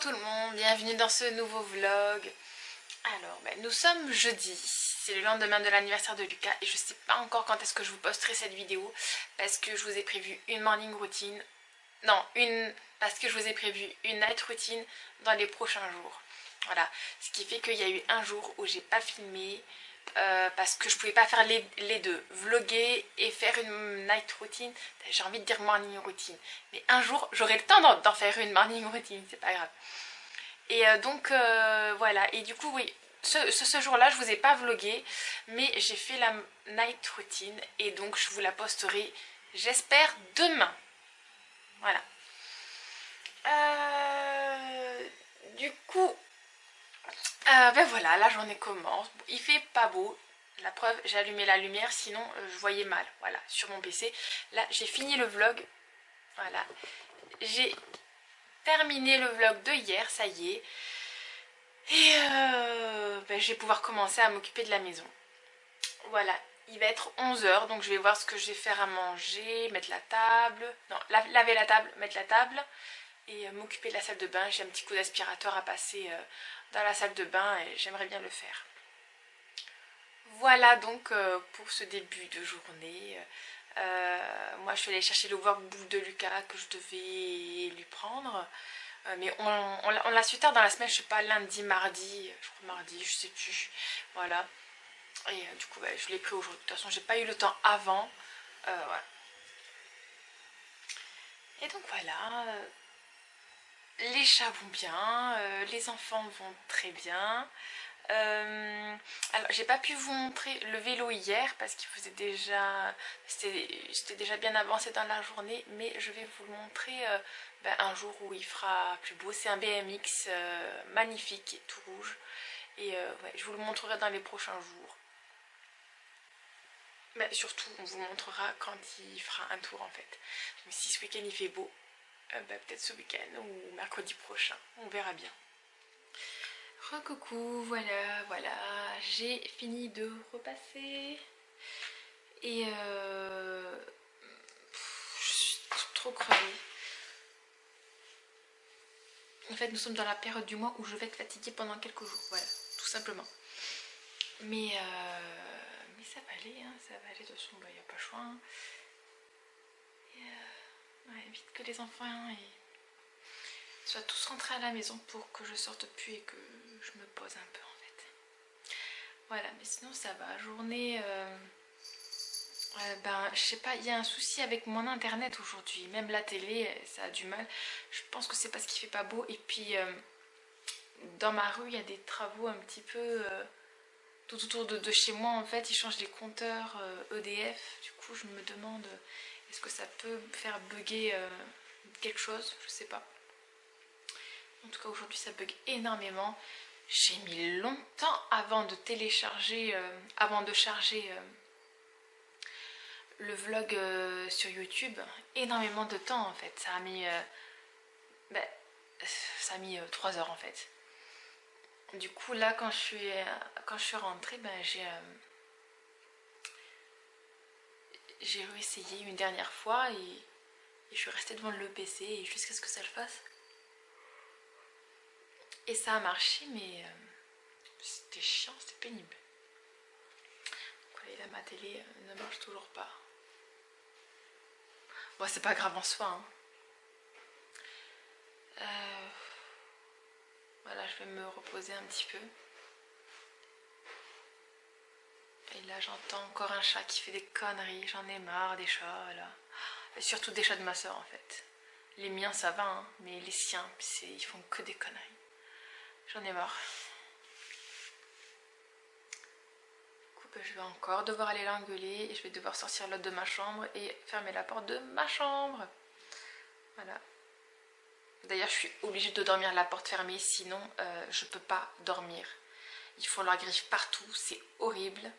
tout le monde, bienvenue dans ce nouveau vlog. Alors, nous sommes jeudi, c'est le lendemain de l'anniversaire de Lucas et je sais pas encore quand est-ce que je vous posterai cette vidéo parce que je vous ai prévu une morning routine, parce que je vous ai prévu une night routine dans les prochains jours. Voilà, ce qui fait qu'il y a eu un jour où j'ai pas filmé parce que je pouvais pas faire les deux, vlogger et faire une night routine. J'ai envie de dire morning routine, mais un jour j'aurai le temps d'en faire une morning routine, c'est pas grave. Et donc voilà, et du coup oui, ce jour-là je vous ai pas vlogué, mais j'ai fait la night routine et donc je vous la posterai, j'espère, demain. Voilà. Du coup, ben voilà, la journée commence. Il fait pas beau. La preuve, j'ai allumé la lumière, sinon je voyais mal. Voilà, sur mon PC. Là, j'ai fini le vlog. Voilà. J'ai terminé le vlog de hier, ça y est. Et ben, je vais pouvoir commencer à m'occuper de la maison. Voilà, il va être 11 h, donc je vais voir ce que je vais faire à manger, mettre la table. Non, laver la table, mettre la table. Et m'occuper de la salle de bain. J'ai un petit coup d'aspirateur à passer dans la salle de bain et j'aimerais bien le faire. Voilà donc pour ce début de journée. Moi je suis allée chercher le workbook de Lucas que je devais lui prendre. Mais on l'a su tard dans la semaine, je sais pas, lundi, mardi, je crois mardi, je sais plus. Voilà. Et du coup je l'ai pris aujourd'hui. De toute façon j'ai pas eu le temps avant. Voilà. Et donc voilà. Les chats vont bien, les enfants vont très bien. Alors j'ai pas pu vous montrer le vélo hier parce qu'il faisait déjà, c'était déjà bien avancé dans la journée, mais je vais vous le montrer un jour où il fera plus beau. C'est un BMX magnifique et tout rouge et ouais, je vous le montrerai dans les prochains jours. Mais surtout on vous montrera quand il fera un tour en fait. Mais si ce week-end il fait beau, peut-être ce week-end ou mercredi prochain, on verra bien. Recoucou, voilà, j'ai fini de repasser et je suis trop crevée. En fait, nous sommes dans la période du mois où je vais être fatiguée pendant quelques jours, voilà, tout simplement. Mais ça va aller, hein, ça va aller, de toute façon, il n'y a pas le choix. Hein. Ouais, vite que les enfants soient tous rentrés à la maison pour que je sorte plus et que je me pose un peu en fait. Voilà, mais sinon ça va. Journée, je sais pas, il y a un souci avec mon internet aujourd'hui. Même la télé, ça a du mal. Je pense que c'est parce qu'il fait pas beau. Et puis dans ma rue, il y a des travaux un petit peu tout autour de chez moi. En fait, ils changent les compteurs EDF. Du coup, je me demande est-ce que ça peut faire bugger quelque chose. Je sais pas. En tout cas, aujourd'hui, ça bug énormément. J'ai mis longtemps avant de télécharger, avant de charger le vlog sur YouTube. Énormément de temps en fait. Ça a mis 3 heures en fait. Du coup, là, quand je suis rentrée, j'ai réessayé une dernière fois et je suis restée devant le PC jusqu'à ce que ça le fasse. Et ça a marché, mais c'était chiant, c'était pénible. Et là, ma télé ne marche toujours pas. Bon, c'est pas grave en soi. Hein. Voilà, je vais me reposer un petit peu. Et là, j'entends encore un chat qui fait des conneries. J'en ai marre des chats, là. Et surtout des chats de ma soeur, en fait. Les miens, ça va, hein, mais les siens, ils font que des conneries. J'en ai marre. Du coup, je vais encore devoir aller l'engueuler et je vais devoir sortir l'autre de ma chambre et fermer la porte de ma chambre. Voilà. D'ailleurs, je suis obligée de dormir la porte fermée, sinon je peux pas dormir. Ils font leur griffe partout, c'est horrible.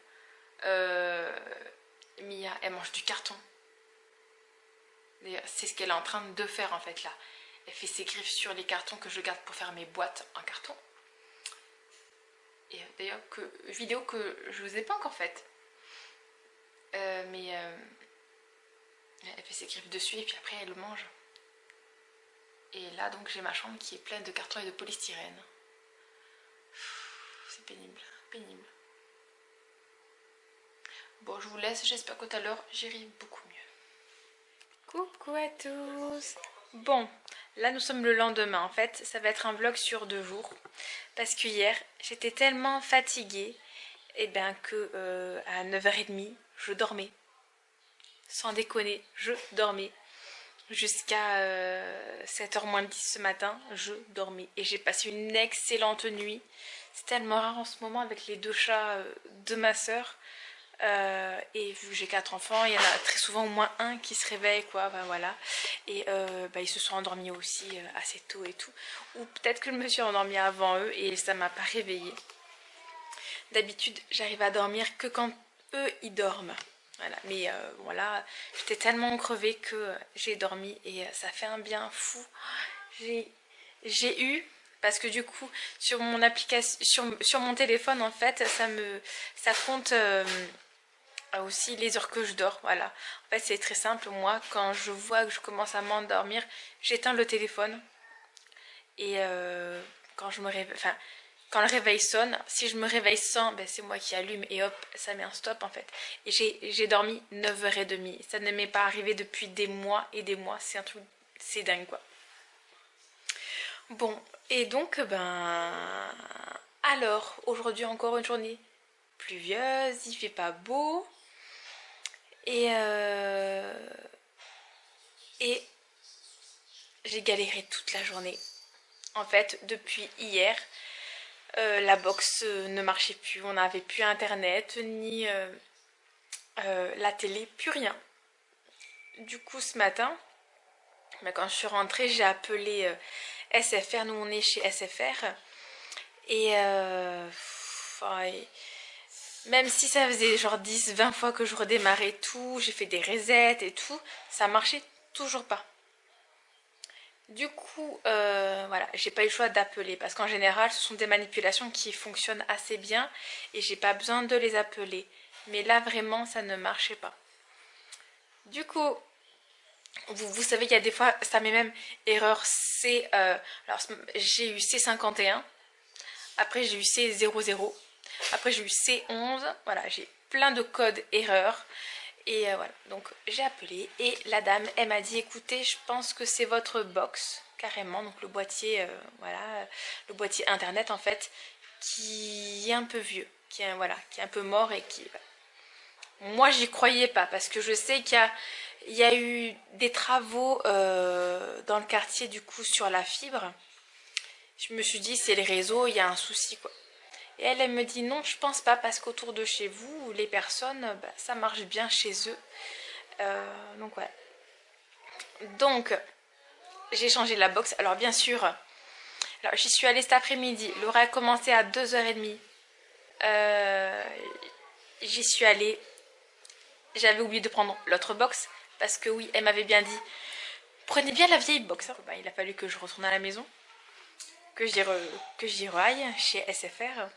Mia, elle mange du carton. D'ailleurs, c'est ce qu'elle est en train de faire en fait là. Elle fait ses griffes sur les cartons que je garde pour faire mes boîtes en carton. Et d'ailleurs, vidéo que je vous ai pas encore faite. Elle fait ses griffes dessus et puis après elle le mange. Et là donc j'ai ma chambre qui est pleine de cartons et de polystyrène. C'est pénible, pénible. Bon, je vous laisse, j'espère que tout à l'heure j'irai beaucoup mieux. Coucou à tous. Bon, là nous sommes le lendemain. En fait, ça va être un vlog sur 2 jours. Parce que hier, j'étais tellement fatiguée et ben que à 9h30, je dormais. Sans déconner, je dormais. Jusqu'à 7h moins 10 ce matin, je dormais. Et j'ai passé une excellente nuit. C'est tellement rare en ce moment avec les 2 chats de ma soeur. Et vu que j'ai 4 enfants, il y en a très souvent au moins un qui se réveille, quoi, ben voilà. Et ils se sont endormis aussi assez tôt et tout. Ou peut-être que je me suis endormie avant eux et ça m'a pas réveillée. D'habitude, j'arrive à dormir que quand eux, ils dorment. Voilà. Mais voilà, j'étais tellement crevée que j'ai dormi et ça fait un bien fou. J'ai eu... Parce que du coup, sur mon application, sur mon téléphone, en fait, ça compte aussi les heures que je dors, voilà. En fait, c'est très simple. Moi, quand je vois que je commence à m'endormir, j'éteins le téléphone. Et quand je me réveille, enfin, quand le réveil sonne, si je me réveille sans, ben, c'est moi qui allume et hop, ça met un stop en fait. Et j'ai dormi 9h30. Ça ne m'est pas arrivé depuis des mois et des mois. C'est un truc, c'est dingue quoi. Bon, et donc, ben... Alors, aujourd'hui encore une journée pluvieuse, il fait pas beau. Et j'ai galéré toute la journée. En fait, depuis hier, la box ne marchait plus. On n'avait plus internet, ni la télé, plus rien. Du coup, ce matin, quand je suis rentrée, j'ai appelé SFR. Nous, on est chez SFR. Et, même si ça faisait genre 10-20 fois que je redémarrais tout, j'ai fait des resets et tout, ça marchait toujours pas. Du coup, voilà, j'ai pas eu le choix d'appeler parce qu'en général, ce sont des manipulations qui fonctionnent assez bien et j'ai pas besoin de les appeler. Mais là, vraiment, ça ne marchait pas. Du coup, vous savez, il y a des fois, ça met même erreur C. Alors, j'ai eu C51, après j'ai eu C00, après j'ai eu C11. Voilà, j'ai plein de codes erreurs. Et voilà, donc j'ai appelé et la dame, elle m'a dit, écoutez, je pense que c'est votre box, carrément, donc le boîtier, voilà, le boîtier internet en fait, qui est un peu vieux, voilà, qui est un peu mort et qui... Moi, j'y croyais pas parce que je sais il y a eu des travaux dans le quartier du coup sur la fibre. Je me suis dit, c'est les réseaux, il y a un souci quoi. Et elle me dit non, je pense pas parce qu'autour de chez vous, les personnes, bah, ça marche bien chez eux. Donc voilà. Donc j'ai changé la box. Alors bien sûr, alors j'y suis allée cet après-midi. L'aura a commencé à 2h30. J'y suis allée. J'avais oublié de prendre l'autre box. Parce que oui, elle m'avait bien dit, prenez bien la vieille box. Bah, il a fallu que je retourne à la maison. Que j'y aille chez SFR.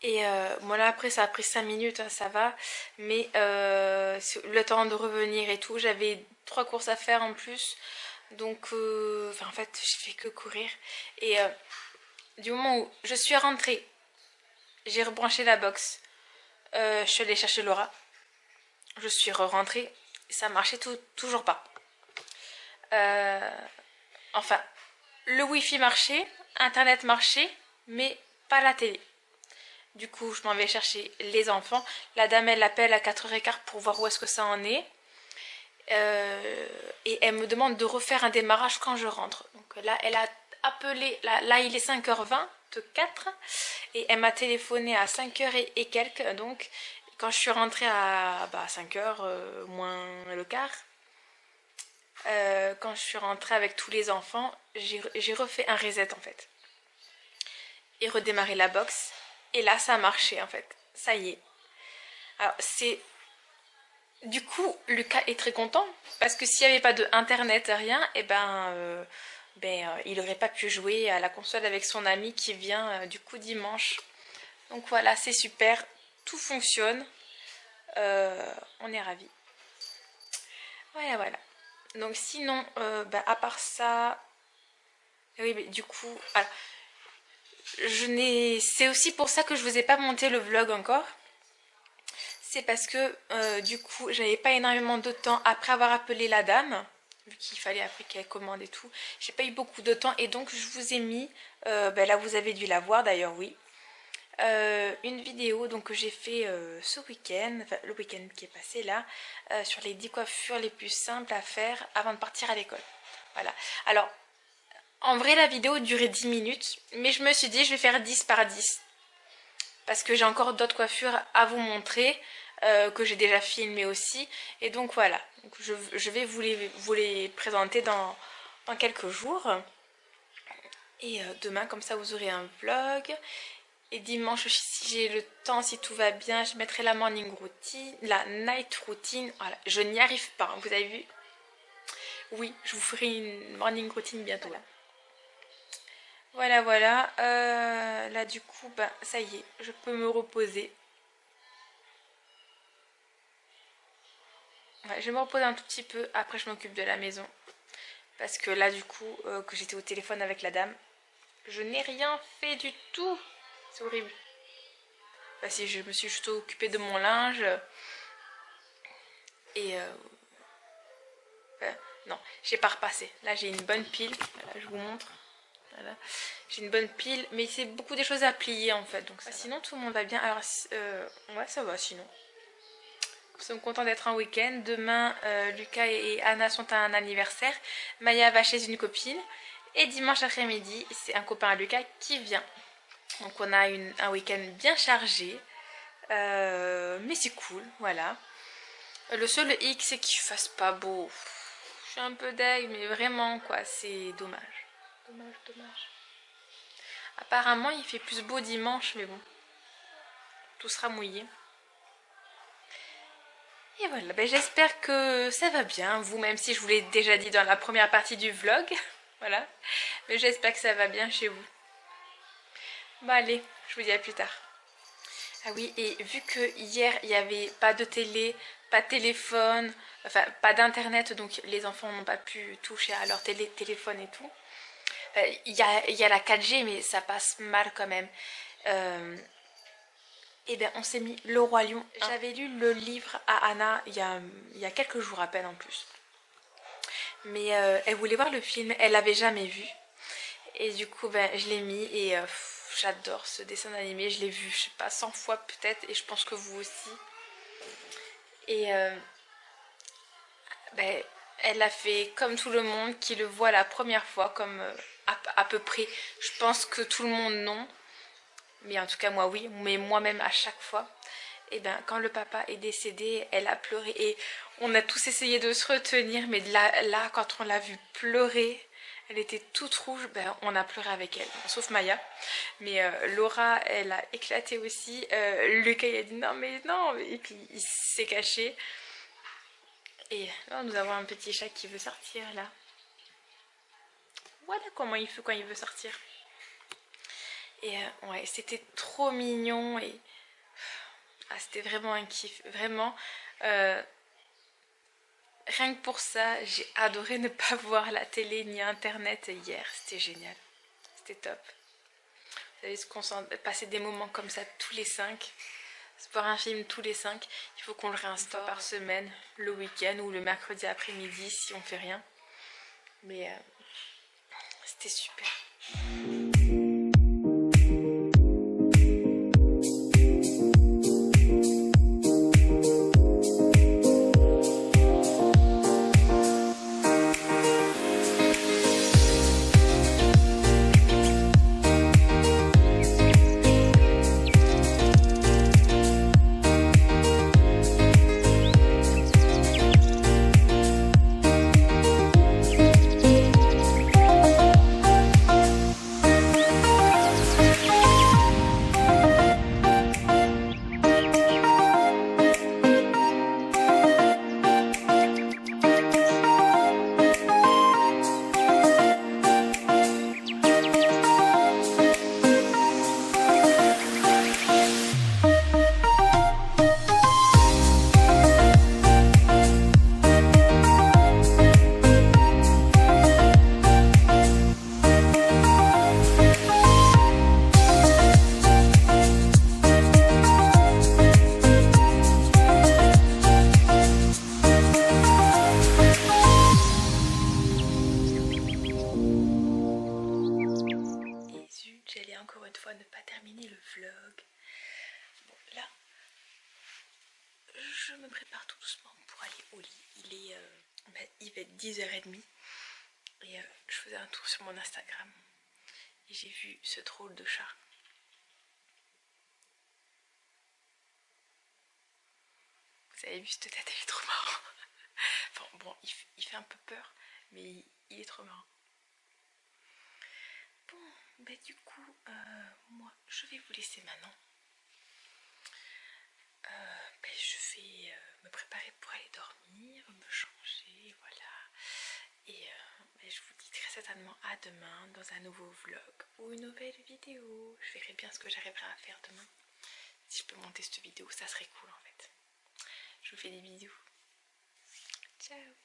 Et voilà, après ça a pris 5 minutes, hein, ça va. Mais le temps de revenir et tout, j'avais 3 courses à faire en plus. Donc, en fait, je fais que courir. Et du moment où je suis rentrée, j'ai rebranché la box. Je suis allée chercher Laura. Je suis rentrée. Ça marchait toujours pas. Enfin, le wifi marchait, internet marchait, mais pas la télé. Du coup, je m'en vais chercher les enfants. La dame, elle l'appelle à 4h15 pour voir où est-ce que ça en est. Et elle me demande de refaire un démarrage quand je rentre. Donc là, elle a appelé, là il est 5h24 et elle m'a téléphoné à 5h et quelques. Donc quand je suis rentrée à 5h moins le quart, quand je suis rentrée avec tous les enfants, j'ai refait un reset en fait. Et redémarré la box. Et là, ça a marché en fait. Ça y est. Alors c'est... Du coup, Lucas est très content parce que s'il n'y avait pas de internet, rien, et il n'aurait pas pu jouer à la console avec son ami qui vient du coup dimanche. Donc voilà, c'est super, tout fonctionne, on est ravis. Voilà, voilà. Donc sinon, à part ça... Oui, mais du coup... Alors, c'est aussi pour ça que je vous ai pas monté le vlog encore. C'est parce que du coup, j'avais pas énormément de temps après avoir appelé la dame. Vu qu'il fallait après qu'elle commande et tout. J'ai pas eu beaucoup de temps et donc je vous ai mis... là, vous avez dû la voir d'ailleurs, oui. Une vidéo donc que j'ai fait ce week-end, enfin le week-end qui est passé là, sur les 10 coiffures les plus simples à faire avant de partir à l'école. Voilà. Alors, en vrai la vidéo durait 10 minutes, mais je me suis dit je vais faire 10 par 10. Parce que j'ai encore d'autres coiffures à vous montrer, que j'ai déjà filmé aussi. Et donc voilà, donc je vais vous les présenter dans quelques jours. Et demain comme ça vous aurez un vlog. Et dimanche, si j'ai le temps, si tout va bien, je mettrai la morning routine, la night routine. Voilà, je n'y arrive pas, hein, vous avez vu? Oui, je vous ferai une morning routine bientôt. Voilà. Là, du coup, ça y est, je peux me reposer. Ouais, je vais me reposer un tout petit peu. Après, je m'occupe de la maison. Parce que là, du coup, que j'étais au téléphone avec la dame, je n'ai rien fait du tout. C'est horrible. Bah si, je me suis juste occupée de mon linge. Et non, j'ai pas repassé. Là j'ai une bonne pile. Voilà, je vous montre. Voilà. J'ai une bonne pile. Mais c'est beaucoup des choses à plier en fait. Donc sinon tout le monde va bien. Alors ouais, ça va sinon. Nous sommes contents d'être en week-end. Demain, Lucas et Anna sont à un anniversaire. Maya va chez une copine. Et dimanche après-midi, c'est un copain à Lucas qui vient. Donc on a un week-end bien chargé, mais c'est cool, voilà. Le seul hic c'est qu'il fasse pas beau. Je suis un peu deg, mais vraiment quoi, c'est dommage. Dommage. Apparemment il fait plus beau dimanche, mais bon, tout sera mouillé. Et voilà, j'espère que ça va bien, vous, même si je vous l'ai déjà dit dans la première partie du vlog, voilà. Mais j'espère que ça va bien chez vous. Bon allez, je vous dis à plus tard. Ah oui, et vu que hier il n'y avait pas de télé, pas de téléphone, enfin pas d'internet, donc les enfants n'ont pas pu toucher à leur téléphone et tout. Il y a la 4G, mais ça passe mal quand même. Et bien on s'est mis Le Roi Lion. J'avais lu le livre à Anna il y a quelques jours à peine en plus. Mais elle voulait voir le film, elle l'avait jamais vu. Et du coup je l'ai mis et... j'adore ce dessin animé, je l'ai vu, je sais pas, 100 fois peut-être, et je pense que vous aussi. Et elle a fait comme tout le monde qui le voit la première fois, comme à peu près. Je pense que tout le monde non, mais en tout cas moi oui, mais moi-même à chaque fois. Et quand le papa est décédé, elle a pleuré et on a tous essayé de se retenir, mais là quand on l'a vu pleurer, elle était toute rouge, on a pleuré avec elle, sauf Maya. Mais Laura, elle a éclaté aussi. Lucas, il a dit non mais non, et puis il s'est caché. Et là, nous avons un petit chat qui veut sortir là. Voilà comment il fait quand il veut sortir. Et ouais, c'était trop mignon et... c'était vraiment un kiff, vraiment. Rien que pour ça, j'ai adoré ne pas voir la télé ni internet hier. C'était génial. C'était top. Vous savez, passer des moments comme ça tous les 5. Voir un film tous les 5. Il faut qu'on le réinstaure par semaine, le week-end ou le mercredi après-midi si on fait rien. Mais c'était super. doucement pour aller au lit. Il va être 10h30 et je faisais un tour sur mon Instagram et j'ai vu ce drôle de chat. Vous avez vu cette tête, elle est trop marrant. Enfin bon, il fait un peu peur, mais il est trop marrant. Bon, bah du coup, moi je vais vous laisser maintenant. Je vais me préparer pour aller dormir, me changer, voilà. Et je vous dis très certainement à demain dans un nouveau vlog ou une nouvelle vidéo. Je verrai bien ce que j'arriverai à faire demain. Si je peux monter cette vidéo, ça serait cool en fait. Je vous fais des bisous. Ciao.